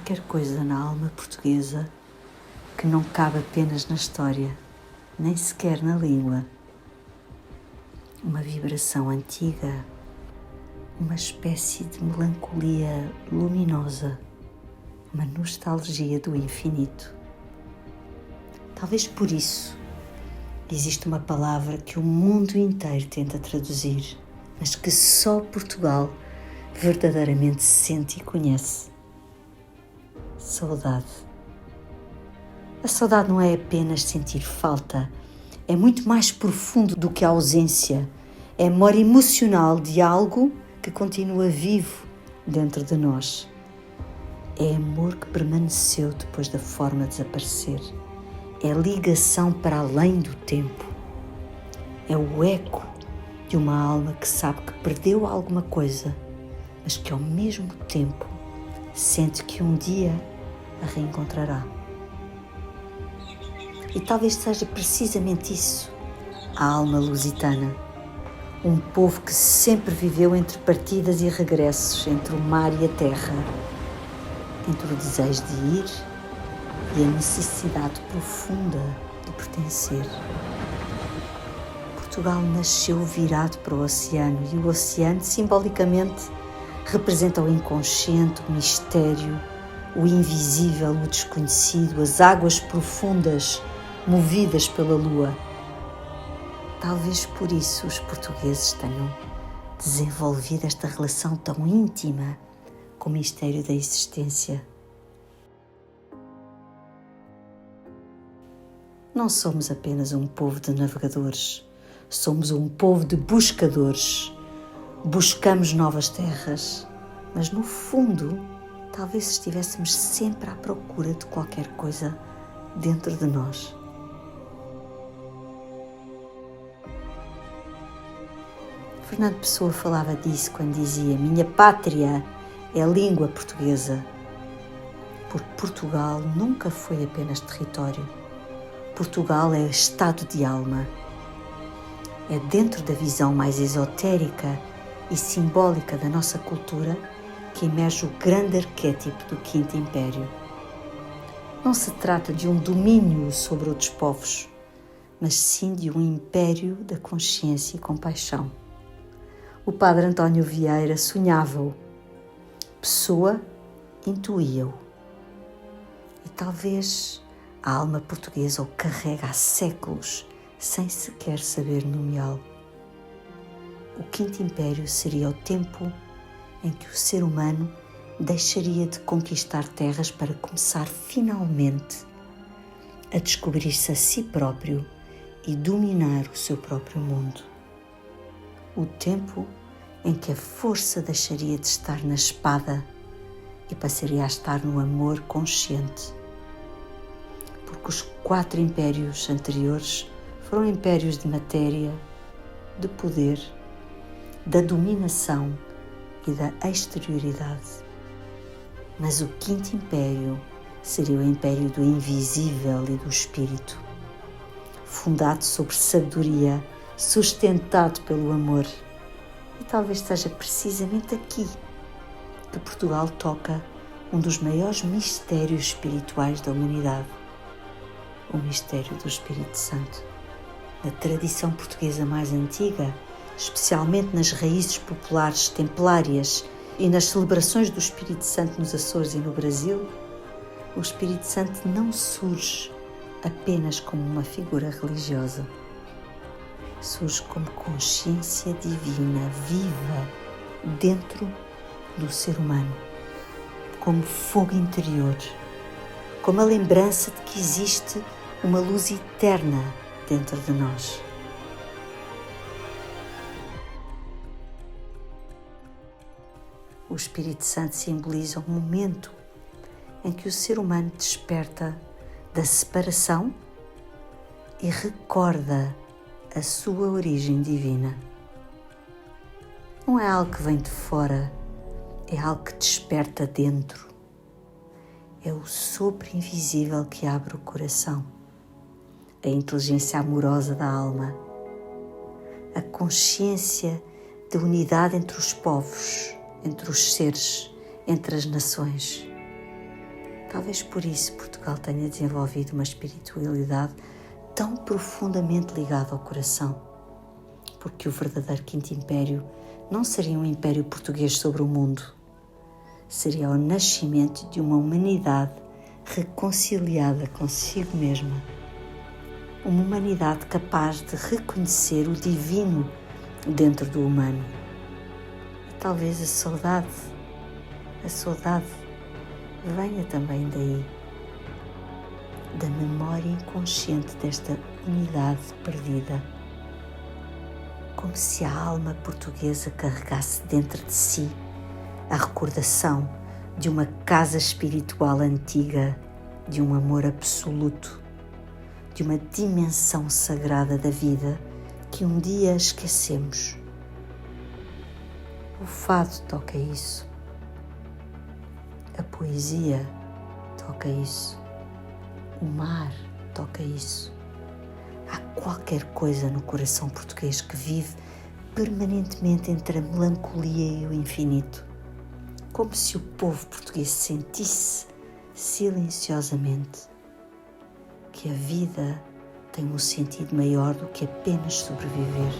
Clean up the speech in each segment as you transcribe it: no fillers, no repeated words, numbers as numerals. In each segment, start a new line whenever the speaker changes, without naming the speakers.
qualquer coisa na alma portuguesa que não cabe apenas na história, nem sequer na língua. Uma vibração antiga, uma espécie de melancolia luminosa, uma nostalgia do infinito. Talvez por isso existe uma palavra que o mundo inteiro tenta traduzir, mas que só Portugal verdadeiramente sente e conhece. Saudade. A saudade não é apenas sentir falta, é muito mais profundo do que a ausência. É a memória emocional de algo que continua vivo dentro de nós. É amor que permaneceu depois da forma desaparecer. É ligação para além do tempo. É o eco de uma alma que sabe que perdeu alguma coisa, mas que ao mesmo tempo sente que um dia a reencontrará. E talvez seja precisamente isso, a alma lusitana. Um povo que sempre viveu entre partidas e regressos, entre o mar e a terra, entre o desejo de ir e a necessidade profunda de pertencer. Portugal nasceu virado para o oceano e o oceano, simbolicamente, representa o inconsciente, o mistério, o invisível, o desconhecido, as águas profundas movidas pela lua. Talvez por isso os portugueses tenham desenvolvido esta relação tão íntima com o mistério da existência. Não somos apenas um povo de navegadores, somos um povo de buscadores. Buscamos novas terras, mas no fundo, talvez estivéssemos sempre à procura de qualquer coisa dentro de nós. Fernando Pessoa falava disso quando dizia: minha pátria é a língua portuguesa. Porque Portugal nunca foi apenas território. Portugal é estado de alma. É dentro da visão mais esotérica e simbólica da nossa cultura que emerge o grande arquétipo do Quinto Império. Não se trata de um domínio sobre outros povos, mas sim de um império da consciência e compaixão. O padre António Vieira sonhava-o, Pessoa intuía-o. E talvez a alma portuguesa o carrega há séculos, sem sequer saber nomeá-lo. O Quinto Império seria o tempo em que o ser humano deixaria de conquistar terras para começar finalmente a descobrir-se a si próprio e dominar o seu próprio mundo. O tempo em que a força deixaria de estar na espada e passaria a estar no amor consciente. Porque os 4 impérios anteriores foram impérios de matéria, de poder, da dominação e da exterioridade. Mas o Quinto Império seria o império do invisível e do espírito, fundado sobre sabedoria, sustentado pelo amor. E talvez seja precisamente aqui que Portugal toca um dos maiores mistérios espirituais da humanidade, o mistério do Espírito Santo. Na tradição portuguesa mais antiga, especialmente nas raízes populares templárias e nas celebrações do Espírito Santo nos Açores e no Brasil, o Espírito Santo não surge apenas como uma figura religiosa. Surge como consciência divina viva dentro do ser humano, como fogo interior, como a lembrança de que existe uma luz eterna dentro de nós. O Espírito Santo simboliza o momento em que o ser humano desperta da separação e recorda a sua origem divina. Não é algo que vem de fora, é algo que desperta dentro. É o sopro invisível que abre o coração, a inteligência amorosa da alma, a consciência da unidade entre os povos, entre os seres, entre as nações. Talvez por isso Portugal tenha desenvolvido uma espiritualidade tão profundamente ligada ao coração, porque o verdadeiro Quinto Império não seria um império português sobre o mundo, seria o nascimento de uma humanidade reconciliada consigo mesma, uma humanidade capaz de reconhecer o divino dentro do humano. E talvez a saudade venha também daí, da memória inconsciente desta unidade perdida, como se a alma portuguesa carregasse dentro de si a recordação de uma casa espiritual antiga, de um amor absoluto, de uma dimensão sagrada da vida que um dia esquecemos. O fado toca isso, a poesia toca isso, o mar toca isso. Há qualquer coisa no coração português que vive permanentemente entre a melancolia e o infinito, como se o povo português sentisse silenciosamente que a vida tem um sentido maior do que apenas sobreviver.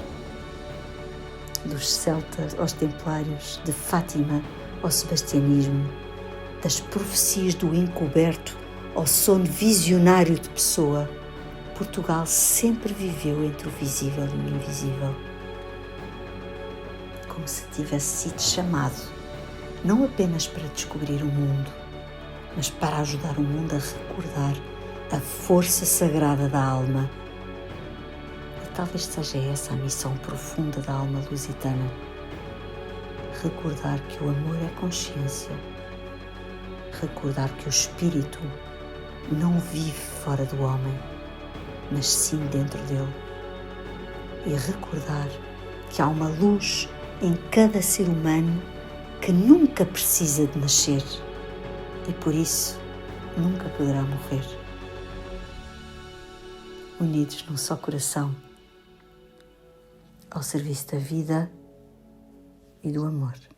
Dos celtas aos templários, de Fátima ao sebastianismo, das profecias do encoberto ao sono visionário de Pessoa, Portugal sempre viveu entre o visível e o invisível, como se tivesse sido chamado não apenas para descobrir o mundo, mas para ajudar o mundo a recordar a força sagrada da alma. E talvez seja essa a missão profunda da alma lusitana: recordar que o amor é consciência, recordar que o espírito não vive fora do homem, mas sim dentro dele, e recordar que há uma luz em cada ser humano que nunca precisa de nascer e por isso nunca poderá morrer. Unidos num só coração, ao serviço da vida e do amor.